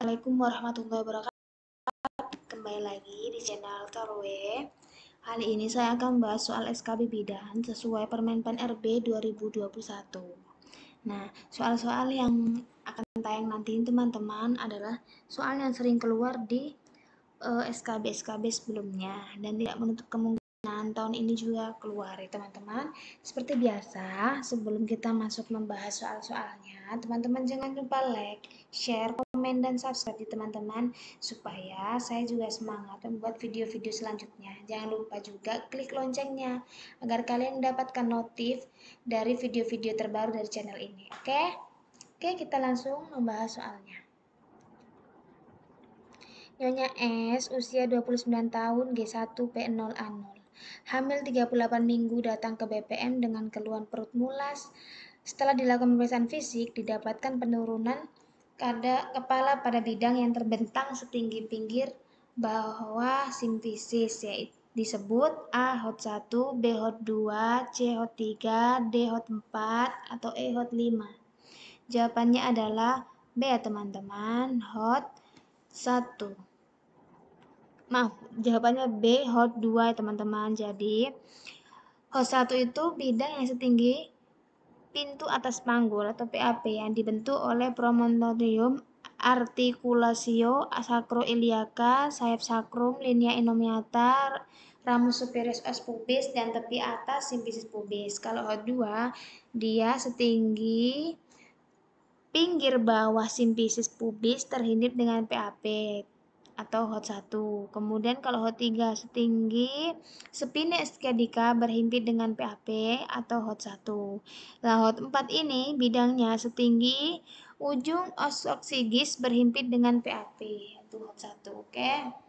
Assalamualaikum warahmatullahi wabarakatuh. Kembali lagi di channel Torwe. Kali ini saya akan membahas soal SKB Bidan sesuai Permenpan RB 2021. Nah, soal-soal yang akan tayang nanti teman-teman adalah soal yang sering keluar di SKB sebelumnya dan tidak menutup kemungkinan tahun ini juga keluar ya teman-teman. Seperti biasa, sebelum kita masuk membahas soal-soalnya, teman-teman jangan lupa like, share, komen, dan subscribe ya teman-teman, supaya saya juga semangat membuat video-video selanjutnya. Jangan lupa juga klik loncengnya agar kalian mendapatkan notif dari video-video terbaru dari channel ini. Oke, kita langsung membahas soalnya. Nyonya S, usia 29 tahun, G1P0A0. Hamil 38 minggu, datang ke BPM dengan keluhan perut mulas. Setelah dilakukan pemeriksaan fisik, didapatkan penurunan kepala pada bidang yang terbentang setinggi pinggir bawah simfisis, yaitu disebut A HOT1, B HOT2, C HOT3, D HOT4, atau E HOT5. Jawabannya adalah B ya teman-teman, HOT1. Maaf, jawabannya B, HOT2 ya teman-teman. Jadi, HOT1 itu bidang yang setinggi pintu atas panggul atau PAP yang dibentuk oleh promontorium, articulatio sacroiliaca, sayap sakrum, linea innominata, ramus superior os pubis, dan tepi atas simfisis pubis. Kalau HOT2, dia setinggi pinggir bawah simfisis pubis terhimpit dengan PAP atau HOT1. Kemudian kalau HOT3 setinggi spine sciatica berhimpit dengan PAP atau HOT1. Nah, HOT4 ini bidangnya setinggi ujung os oksigis berhimpit dengan PAP, itu HOT1. Oke.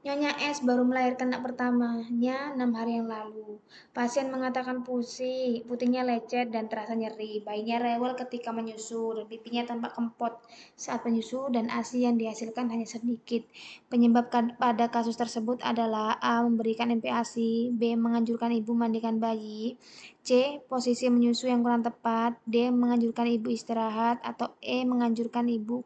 Nyonya S baru melahirkan anak pertamanya 6 hari yang lalu. Pasien mengatakan pusing, putingnya lecet dan terasa nyeri. Bayinya rewel ketika menyusu dan pipinya tampak kempot saat menyusu dan ASI yang dihasilkan hanya sedikit. Penyebab pada kasus tersebut adalah A. Memberikan MPASI, B. Menganjurkan ibu mandikan bayi, C. Posisi menyusu yang kurang tepat, D. Menganjurkan ibu istirahat, atau E. Menganjurkan ibu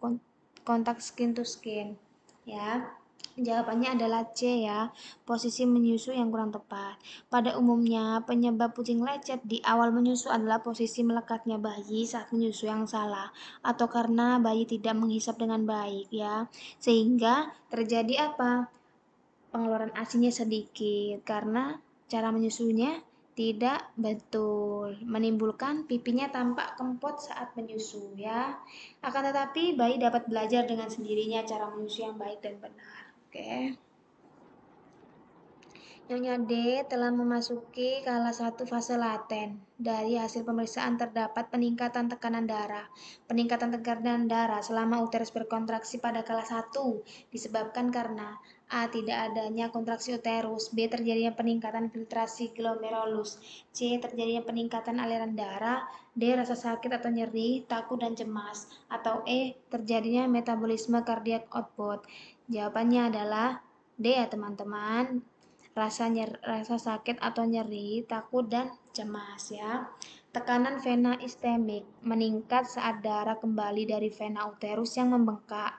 kontak skin to skin. Ya. Jawabannya adalah C ya, posisi menyusu yang kurang tepat. Pada umumnya, penyebab puting lecet di awal menyusu adalah posisi melekatnya bayi saat menyusu yang salah, atau karena bayi tidak menghisap dengan baik ya. Sehingga terjadi apa? Pengeluaran ASI-nya sedikit karena cara menyusunya tidak betul, menimbulkan pipinya tampak kempot saat menyusu ya. Akan tetapi bayi dapat belajar dengan sendirinya cara menyusu yang baik dan benar. Oke. Nyonya D telah memasuki salah satu fase laten. Dari hasil pemeriksaan terdapat peningkatan tekanan darah. Peningkatan tekanan darah selama uterus berkontraksi pada kelas 1 disebabkan karena A. Tidak adanya kontraksi uterus, B. Terjadinya peningkatan filtrasi glomerulus, C. Terjadinya peningkatan aliran darah, D. Rasa sakit atau nyeri, takut dan cemas, atau E. Terjadinya metabolisme kardiak output. Jawabannya adalah D ya teman-teman, rasa sakit atau nyeri, takut dan cemas ya. Tekanan vena istemik meningkat saat darah kembali dari vena uterus yang membengkak.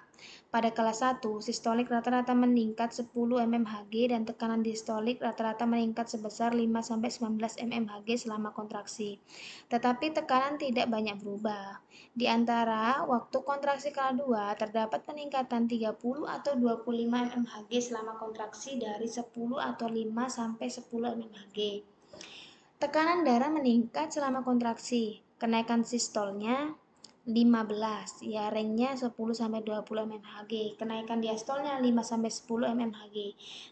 Pada kelas 1, sistolik rata-rata meningkat 10 mmHg dan tekanan distolik rata-rata meningkat sebesar 5-19 mmHg selama kontraksi. Tetapi tekanan tidak banyak berubah. Di antara waktu kontraksi kala 2 terdapat peningkatan 30 atau 25 mmHg selama kontraksi dari 10 atau 5 sampai 10 mmHg. Tekanan darah meningkat selama kontraksi. Kenaikan sistolnya 15, ya ringnya 10 sampai 20 mmHg. Kenaikan diastolnya 5 sampai 10 mmHg.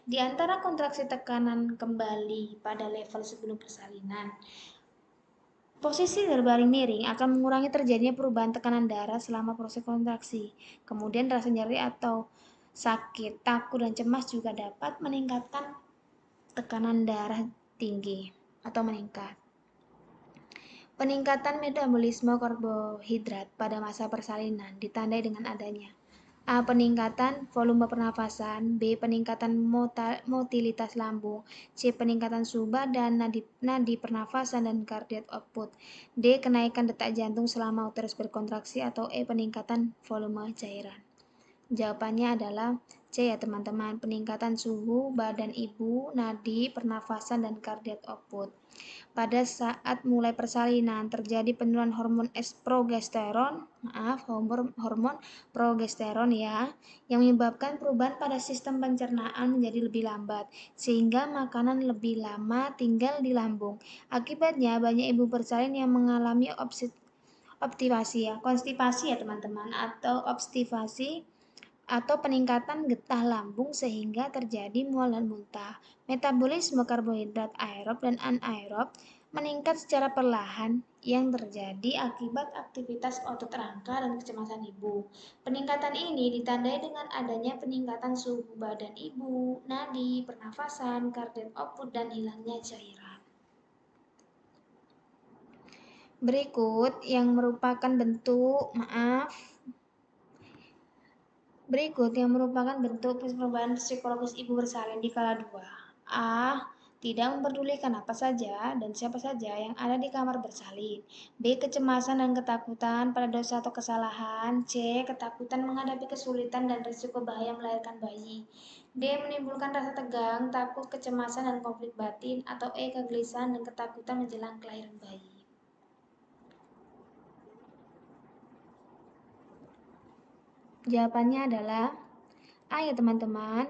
Di antara kontraksi tekanan kembali pada level sebelum persalinan. Posisi berbaring miring akan mengurangi terjadinya perubahan tekanan darah selama proses kontraksi. Kemudian rasa nyeri atau sakit, takut, dan cemas juga dapat meningkatkan tekanan darah tinggi atau meningkat. Peningkatan metabolisme karbohidrat pada masa persalinan ditandai dengan adanya A. Peningkatan volume pernafasan, B. Peningkatan motilitas lambung, C. Peningkatan suhu badan, nadi pernafasan, dan cardiac output, D. Kenaikan detak jantung selama uterus berkontraksi, atau E. Peningkatan volume cairan. Jawabannya adalah C ya teman-teman, peningkatan suhu badan ibu, nadi pernafasan, dan cardiac output. Pada saat mulai persalinan terjadi penurunan hormon hormon progesteron ya, yang menyebabkan perubahan pada sistem pencernaan menjadi lebih lambat, sehingga makanan lebih lama tinggal di lambung. Akibatnya banyak ibu bersalin yang mengalami konstipasi ya teman-teman, atau obstivasi atau peningkatan getah lambung sehingga terjadi mual dan muntah. Metabolisme karbohidrat aerob dan anaerob meningkat secara perlahan yang terjadi akibat aktivitas otot rangka dan kecemasan ibu. Peningkatan ini ditandai dengan adanya peningkatan suhu badan ibu, nadi, pernafasan, cardiac output, dan hilangnya cairan. Berikut yang merupakan bentuk perubahan psikologis ibu bersalin di kala 2. A. Tidak memperdulikan apa saja dan siapa saja yang ada di kamar bersalin. B. Kecemasan dan ketakutan pada dosa atau kesalahan. C. Ketakutan menghadapi kesulitan dan risiko bahaya melahirkan bayi. D. Menimbulkan rasa tegang, takut, kecemasan, dan konflik batin. Atau E. Kegelisahan dan ketakutan menjelang kelahiran bayi. Jawabannya adalah A ya teman-teman,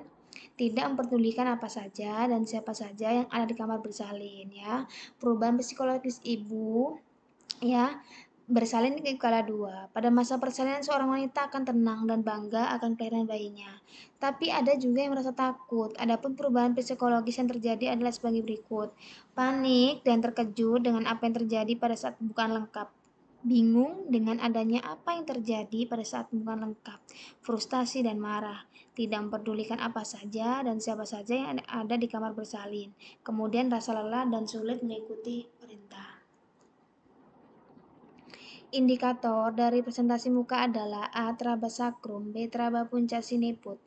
tidak memperdulikan apa saja dan siapa saja yang ada di kamar bersalin ya. Perubahan psikologis ibu ya bersalin di kala 2. Pada masa persalinan seorang wanita akan tenang dan bangga akan kelahiran bayinya. Tapi ada juga yang merasa takut. Adapun perubahan psikologis yang terjadi adalah sebagai berikut. Panik dan terkejut dengan apa yang terjadi pada saat pembukaan lengkap. Bingung dengan adanya apa yang terjadi pada saat pembukaan lengkap. Frustasi dan marah. Tidak memperdulikan apa saja dan siapa saja yang ada di kamar bersalin. Kemudian rasa lelah dan sulit mengikuti perintah. Indikator dari presentasi muka adalah A. Teraba sakrum, B. Teraba puncak siniput.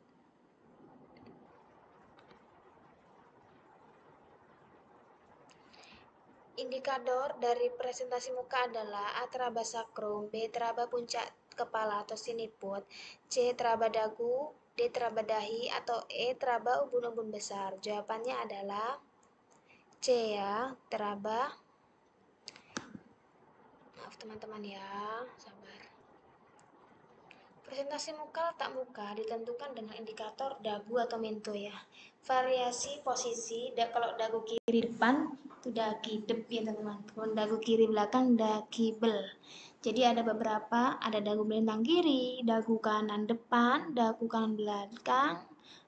Indikator dari presentasi muka adalah A. Teraba sakrum, B. Teraba puncak kepala atau siniput, C. Teraba dagu, D. Teraba dahi, atau E. Teraba ubun-ubun besar. Jawabannya adalah C ya, teraba. Maaf teman-teman ya, sabar. Presentasi muka letak muka ditentukan dengan indikator dagu atau mento ya. Variasi posisi, kalau dagu kiri depan itu daki dep ya teman-teman. Kalau dagu kiri belakang daki bel. Jadi ada beberapa, ada dagu melintang kiri, dagu kanan depan, dagu kanan belakang,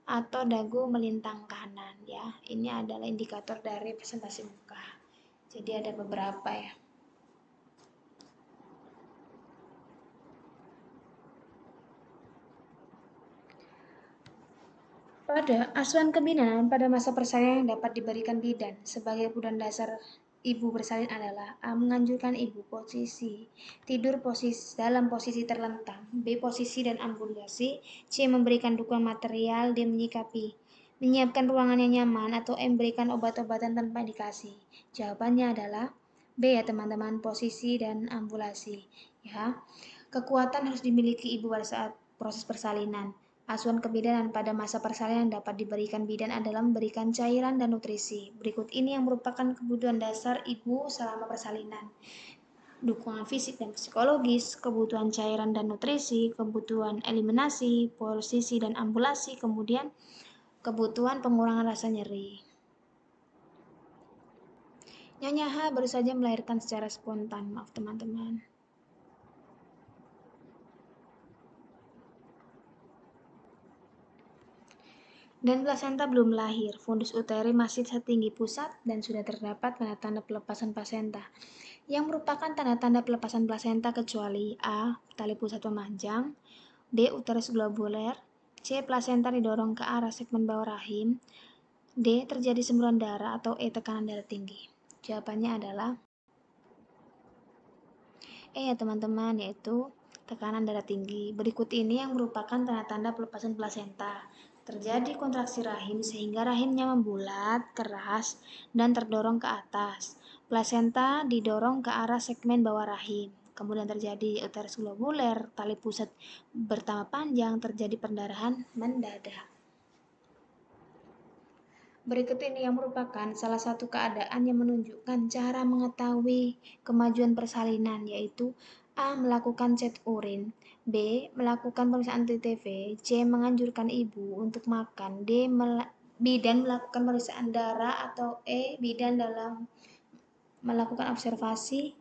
atau dagu melintang kanan ya. Ini adalah indikator dari presentasi muka. Jadi ada beberapa ya. Pada asuhan kebidanan pada masa persalinan yang dapat diberikan bidan sebagai kebutuhan dasar ibu bersalin adalah A. Menganjurkan ibu tidur dalam posisi terlentang, B. Posisi dan ambulasi, C. Memberikan dukungan material, D. Menyiapkan ruangan yang nyaman, atau E. Memberikan obat-obatan tanpa indikasi. Jawabannya adalah B ya teman-teman, posisi dan ambulasi ya. Kekuatan harus dimiliki ibu pada saat proses persalinan. Asuhan kebidanan pada masa persalinan dapat diberikan bidan adalah memberikan cairan dan nutrisi. Berikut ini yang merupakan kebutuhan dasar ibu selama persalinan. Dukungan fisik dan psikologis, kebutuhan cairan dan nutrisi, kebutuhan eliminasi, posisi dan ambulasi, kemudian kebutuhan pengurangan rasa nyeri. Nyonya H baru saja melahirkan secara spontan, maaf teman-teman. Dan plasenta belum lahir, fundus uteri masih setinggi pusat dan sudah terdapat tanda-tanda pelepasan plasenta yang merupakan tanda-tanda pelepasan plasenta kecuali A. Tali pusat memanjang, D. Uterus globuler, C. Plasenta didorong ke arah segmen bawah rahim, D. Terjadi semburan darah, atau E. Tekanan darah tinggi. Jawabannya adalah E ya teman-teman, yaitu tekanan darah tinggi. Berikut ini yang merupakan tanda-tanda pelepasan plasenta. Terjadi kontraksi rahim sehingga rahimnya membulat, keras, dan terdorong ke atas. Plasenta didorong ke arah segmen bawah rahim. Kemudian terjadi uterus globuler, tali pusat bertambah panjang, terjadi perdarahan mendadak. Berikut ini yang merupakan salah satu keadaan yang menunjukkan cara mengetahui kemajuan persalinan, yaitu A. Melakukan cek urin, B. Melakukan pemeriksaan TTV, C. Menganjurkan ibu untuk makan, bidan melakukan pemeriksaan darah, atau E. Bidan dalam melakukan observasi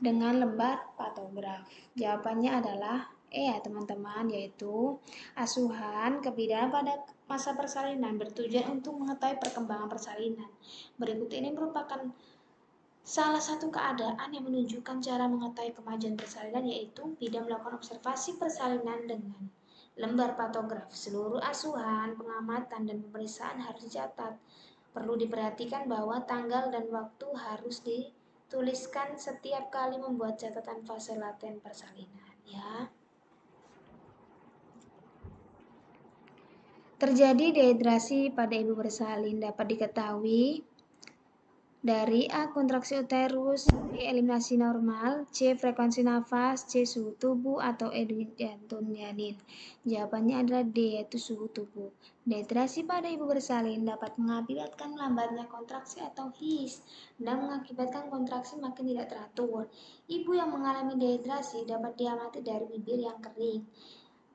dengan lembar patograf. Jawabannya adalah E ya teman-teman, yaitu asuhan kebidanan pada masa persalinan bertujuan untuk mengetahui perkembangan persalinan. Berikut ini merupakan salah satu keadaan yang menunjukkan cara mengetahui kemajuan persalinan, yaitu bidan melakukan observasi persalinan dengan lembar patograf. Seluruh asuhan, pengamatan, dan pemeriksaan harus dicatat. Perlu diperhatikan bahwa tanggal dan waktu harus dituliskan setiap kali membuat catatan fase laten persalinan, ya. Terjadi dehidrasi pada ibu bersalin dapat diketahui dari A. Kontraksi uterus, B. Eliminasi normal, C. Frekuensi nafas, C. Suhu tubuh, atau E. Jantung janin. Jawabannya adalah D, yaitu suhu tubuh. Dehidrasi pada ibu bersalin dapat mengakibatkan lambatnya kontraksi atau HIS dan mengakibatkan kontraksi makin tidak teratur. Ibu yang mengalami dehidrasi dapat diamati dari bibir yang kering,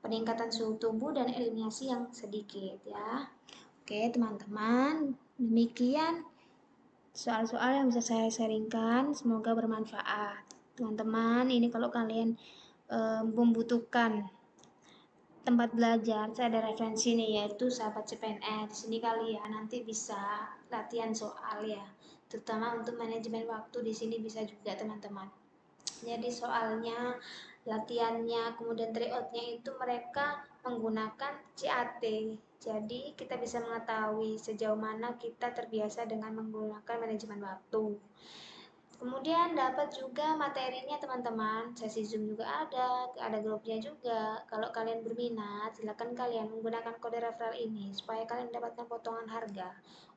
peningkatan suhu tubuh, dan eliminasi yang sedikit, ya. Oke teman-teman, demikian soal-soal yang bisa saya sharingkan, semoga bermanfaat. Teman-teman, ini kalau kalian membutuhkan tempat belajar, saya ada referensi nih, yaitu Sahabat CPNS. Di sini kalian nanti bisa latihan soal ya, terutama untuk manajemen waktu. Di sini bisa juga teman-teman. Jadi soalnya, latihannya, kemudian tryoutnya itu mereka menggunakan CAT. Jadi kita bisa mengetahui sejauh mana kita terbiasa dengan menggunakan manajemen waktu. Kemudian dapat juga materinya teman-teman, sesi Zoom juga ada grupnya juga. Kalau kalian berminat, silakan kalian menggunakan kode referral ini supaya kalian mendapatkan potongan harga.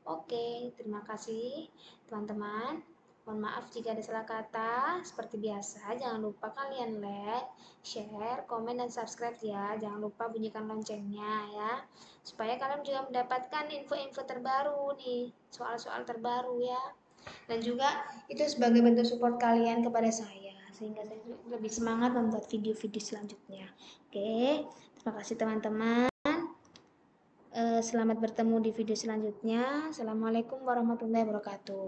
Oke, terima kasih teman-teman. Mohon maaf jika ada salah kata. Seperti biasa, jangan lupa kalian like, share, komen, dan subscribe ya. Jangan lupa bunyikan loncengnya ya, supaya kalian juga mendapatkan info-info terbaru nih, soal-soal terbaru ya. Dan juga itu sebagai bentuk support kalian kepada saya, sehingga saya lebih semangat membuat video-video selanjutnya. Oke, terima kasih teman-teman. Selamat bertemu di video selanjutnya. Assalamualaikum warahmatullahi wabarakatuh.